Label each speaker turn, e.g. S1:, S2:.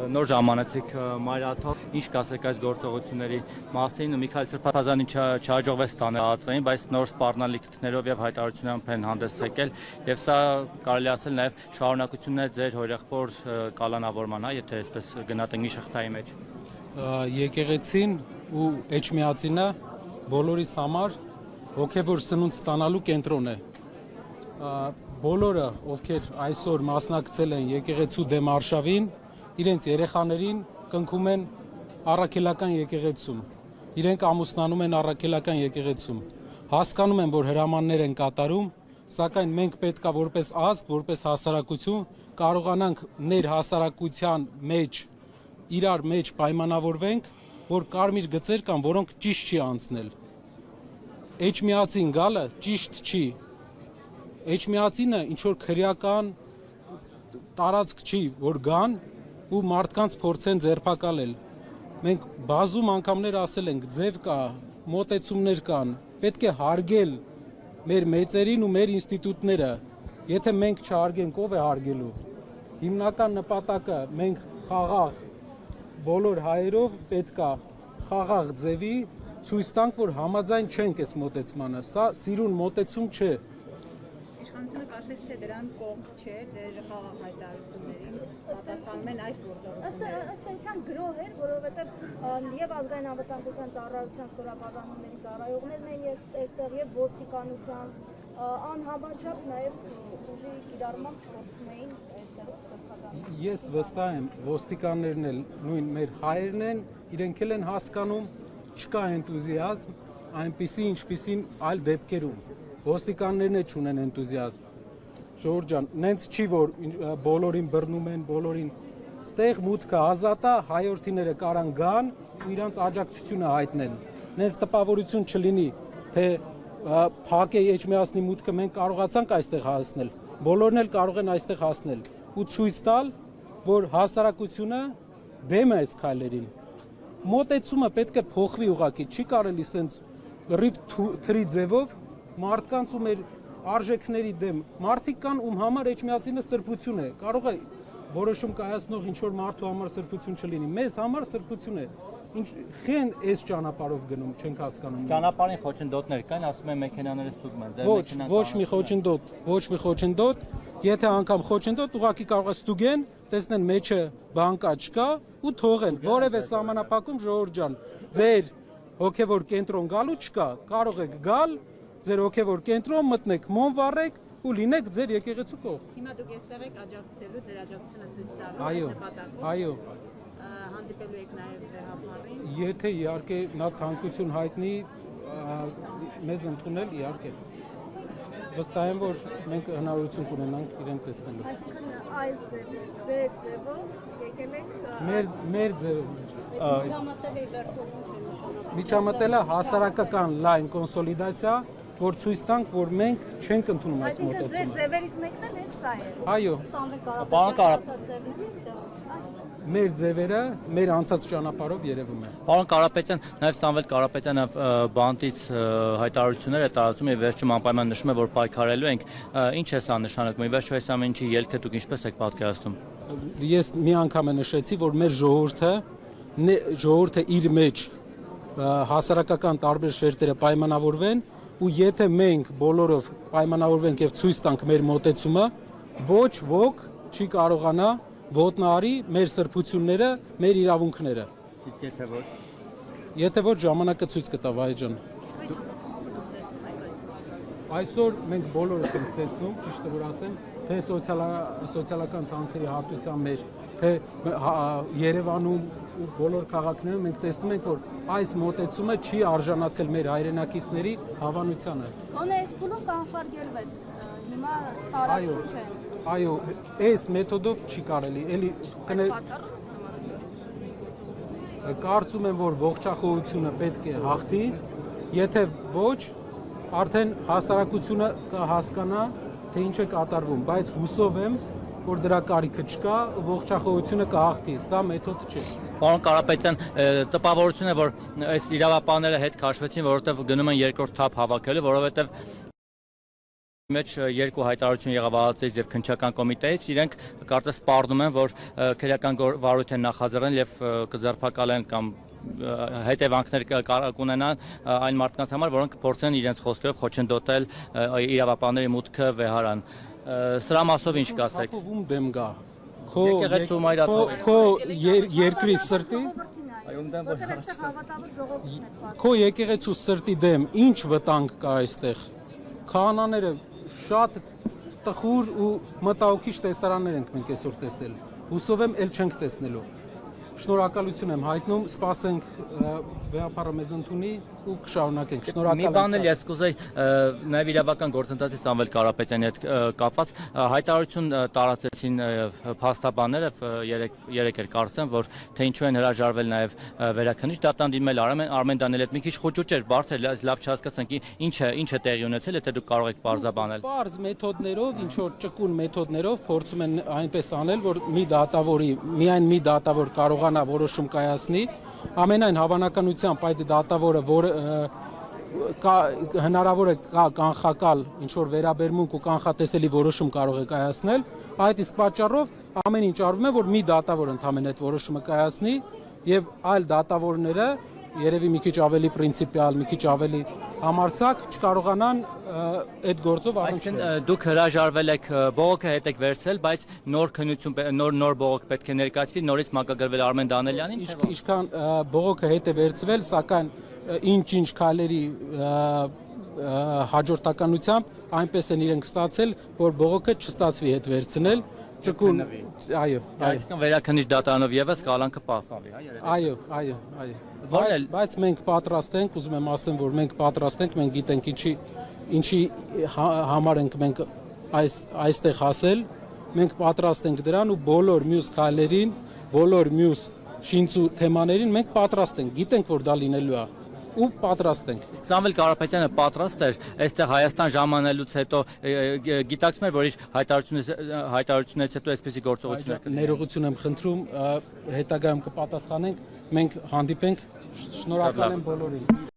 S1: նոր ժամանեցիք Մայրաթով, ինչ կասեք այս գործողությունների մասին, Միքայել Սրբազանին չհաջողվեց ստանել ԱԱԾ-ին, բայց նոր սպառնալիքներով եւ հայտարարություններով են հանդես եկել, եւ սա կարելի ասել նաեւ շարունակությունն է ձեր հորեղբոր կալանավորման, եթե այսպես գնահատենք մի շղթայի մեջ։
S2: Եկեղեցին ու Էջմիածինը բոլորիս համար հոգեվոր սնունդ ստանալու կենտրոն է։ Բոլորը, ովքեր այսօր մասնակցել են եկեղեցու դեմ արշավին, իրենց երեխաներին կնքում են առաքելական եկեղեցում, իրենք ամուսնանում են առաքելական եկեղեցում, հասկանում են, որ հրամաններ են կատարում, սակայն մենք պետք է որպես ազգ, որպես հասարակություն կարողանանք ներհասարակության մեջ, իրար մեջ պայմանավորվենք, որ կարմիր գծեր կան, որոնք ճիշտ չի անցնել։ Էջմիածին գալը ճիշտ չի։ Էջմիածինը ինչ-որ քրեական տարածք չի, որ գան ու մարդկանց փորձեն ձերբակալել։ Մենք բազում անգամներ ասել ենք, ձև կա, մոտեցումներ կան, պետք է հարգել մեր մեծերին ու մեր ինստիտուտները։ Եթե մենք չհարգենք, ով է հարգելու։ Հիմնական նպատակը մենք խաղաղ բոլոր հայերով պետք է խաղաղ ձևի ցույց տանք, որ համաձայն չենք այս մոտեցմանը։ Սա սիրուն մոտեցում չէ։
S3: Իշխանությունը կասեց, թե դրան կողմ չէ, ձեր խաղաղ հայտարարություններին պատասխանում են այս գործողությունները։
S4: Ըստ էության գրոհ էր, որովհետև եւ ազգային անվտանգության ծառայության ստորաբաժանումների ծառայողներն են այստեղ եւ ոստիկանության անհամաչափ նաեւ ուժի կիրառմամբ փորձում էին այստեղ սրբազանել։
S2: Ես վստահ եմ, ոստիկաններն էլ նույն մեր հայերն են, իրենք էլ են հասկանում, չկա էնտուզիազմ, այնպիսի ինչպիսին այլ դեպքերում։ Ոստիկաններն էլ չունեն էնտուզիազմ։ Ժողովուրդ ջան, նենց չի, որ բոլորին բռնում են, բոլորին ստեղ մուտքը ազատ է, հայորդիները կարան գան ու իրանց աջակցությունը հայտնեն։ Նենց տպավորություն չլինի, թե փակ է Էջմիածնի մուտքը մենք կարողացանք այստեղ հասնել։ Բոլորն էլ կարող են այստեղ հասնել ու ցույց տալ, որ հասարակությունը դեմ է այս քայլերին։ Մոտեցումը պետք է փոխվի ուղղակի, չի կարելի սենց լրիվ թրի ձևով մարդկանց ու մեր արժեքների դեմ։ Մարդիկ կան, ում համար Էջմիածինը սրբություն է։ Կարող է որոշում կայացնող ինչ-որ մարդու համար սրբություն չլինի։ Մեզ համար սրբություն է։ Խեն այս ճանապարհով գնում, չենք հասկանում։
S1: Ճանապարհին խոչընդոտներ կան, ասում են մեքենաները ստուգում են։
S2: Ոչ մի խոչընդոտ, ոչ մի խոչընդոտ։ Եթե անգամ խոչընդոտ, ուղղակի կարող է ստուգեն, տեսնեն մեջը բան կա, չկա ու թողեն։ Որևէ սահմանափակում, ժողովուրդ ջան, ձեր հոգևոր կենտրոն գալու չկա։ Կարող եք գալ, ձեր հոգևոր կենտրոն մտնեք, մոմ վառեք ու լինեք ձեր եկեղեցու կողմ։
S3: Հիմա դուք այստեղ եք աջակցելու, ձեր աջակցությունը ցույց տալու
S2: Այո,
S3: նպատակով։
S2: այո։
S3: Հանդիպելու եք նաև վերապարին։
S2: Եթե իհարկե նա ցանկություն հայտնի մեզ ընդունել, իհարկե։ Վստահ եմ, որ մենք հնարավորություն կունենանք իրեն տեսնելու։
S4: Այսինքն այս ձեր ձևով եկել եք
S2: Մեր ձևով։
S4: միջամտել եք վերջում։
S2: Միջամտելը հասարակական լայն կոնսոլիդացիա, որ ցույց տանք, որ մենք չենք ընդունում այս
S4: Այսինքն ձեր
S2: մոտեցումը։
S4: ձևերից մեկն էլ հենց սա է։
S2: Այո, մեր ձևերը մեր անցած ճանապարհով երևում է։
S1: Պարոն Կարապետյան, նաև Սամվել Կարապետյանը բանտից հայտարարություններ է տարածում եւ վերջում անպայման նշում է, որ պայքարելու ենք։ Ինչ է սա նշանակում։ Ի վերջո այս ամեն ինչի ելքը դուք ինչպես եք պատկերացնում։
S2: Ես մի անգամ նշեցի, որ մեր ժողովուրդը իր մեջ հասարակական տարբեր շերտերը պայմանավորվեն ու եթե մենք բոլորով պայմանավորվենք եւ ցույց տանք մեր մոտեցումը, ոչ ոք չի կարողանա ոտնահարի մեր սրբությունները, մեր իրավունքները։
S1: Իսկ եթե ոչ։
S2: Եթե ոչ ժամանակը ցույց կտա, վայ ջան։ Այսօր մենք բոլորս ենք տեսնում, ճիշտը որ ասեմ, թե սոցիալական ցանցերի հարթության մեջ, թե Երևանում ու բոլոր քաղաքներում մենք տեսնում ենք, որ այս մոտեցումը չի արժանացել մեր հայրենակիցների հավանությանը։
S4: Գոնե այս փուլում կանխարգելվեց։ Հիմա տարածքում չէ։
S2: Այո, այս մեթոդով չի կարելի, էլի կարծում եմ, որ ողջախոհությունը պետք է հաղթի, եթե ոչ, արդեն հասարակությունը կհասկանա, թե ինչ է կատարվում, բայց հուսով եմ, որ դրա կարիքը չկա, ողջախոհությունը կհաղթի, սա մեթոդ չէ։
S1: Պարոն Կարապետյան, տպավորություն է, որ այս իրավապահները հետ քաշվեցին, որովհետև գնում են երկրորդ թափ հավաքելու, որովհետև Մեջ երկու հայտարարություն եղավ ԱԱԾ-ից եւ քննչական կոմիտեից, իրենք կարծես սպառնում են, որ քրեական վարույթ են նախաձեռնել եւ կձերբակալեն կամ հետևանքներ կունենան այն մարդկանց համար, որոնք փորձեն իրենց խոսքերով խոչընդոտել իրավապահների մուտքը վեհարան։ Սրա մասով ինչ կասեք։
S2: Ում դեմ գա։
S1: Եկեղեցու մայրաթող։
S2: Քո երկրի սրտի,
S4: Որտեղ այստեղ հավատալու ժողովուրդն է պատճառը։
S2: քո եկեղեցու սրտի դեմ ինչ վտանգ կա այստեղ։ Քահանաները շատ տխուր ու մտահոգիչ տեսարաններ ենք մենք այսօր տեսել։ Հուսով եմ ել չենք տեսնելու։ Շնորհակալություն եմ հայտնում, սպասենք վեհապարը մեզ ընդունի ու կշարունակենք։
S1: Մի
S2: Շնորհակալ
S1: բան էլ ես կուզեի նաև իրավական գործընթացի Սամվել Կարապետյանի հետ կապված հայտարարություն տարածեցին փաստաբանները երեք էր կարծեմ, որ թե ինչու են հրաժարվել նաև վերաքննիչ դատանդին Արմեն Դանիելի հետ մի քիչ խոճուճ էր, բարդ էր, լավ չհասկացանք ինչ է տեղի ունեցել, եթե դուք կարող եք պարզաբանել։
S2: Պարզ մեթոդներով, ինչ որ ճկուն մեթոդներով փորձում են այնպես անել, որ միայն մի դատավոր կարողանա որոշում կայացնի, ամենայն հավանականությամբ այդ դատավորը, որ հնարավոր է կանխակալ ինչ որ վերաբերմունք ու կանխատեսելի որոշում կարող է կայացնել, այդ իսկ պատճառով ամեն ինչ արվում է, որ մի դատավոր ընդհանրապես այդ որոշումը կայացնի եւ այլ դատավորները երևի մի քիչ ավելի պրինցիպիալ, մի քիչ ավելի համարձակ չկարողանան այդ գործով
S1: Այսինքն դուք հրաժարվել եք, բողոքը հետ եք վերցրել, բայց նոր քննություն, նոր բողոք պետք է ներկայացվի, նորից մակագրվել Արմեն Դանելյանին։
S2: Ինչքան բողոքը հետ է վերցվել, սակայն ինչ քայլերի հաջորդականությամբ այնպես են իրենք ստացել, որ բողոքը չստացվի հետ վերցնել, ճկուն, այո,
S1: Այսինքն վերաքննիչ դատարանով եւս կալանքը պահպանվի, հա։
S2: Այո։ Բայց մենք պատրաստ ենք, ուզում եմ ասեմ, որ մենք պատրաստ ենք, մենք գիտենք ինչի համար ենք մենք այստեղ հասել, մենք պատրաստ ենք դրան ու բոլոր մյուս քայլերին, բոլոր մյուս շինծու թեմաներին մենք պատրաստ ենք, գիտենք, որ դա լինելու է ու պատրաստ ենք։
S1: Իսկ Սամվել Կարապետյանը պատրաստ էր այստեղ Հայաստան ժամանելուց հետո գիտակցում էր, որ իր հայտարարությունից հետո այսպեսի գործողություններ
S2: ներողություն եմ խնդրում, հետագայում կպատասխանենք, մենք հանդիպենք, շնորհակալ եմ բոլորին։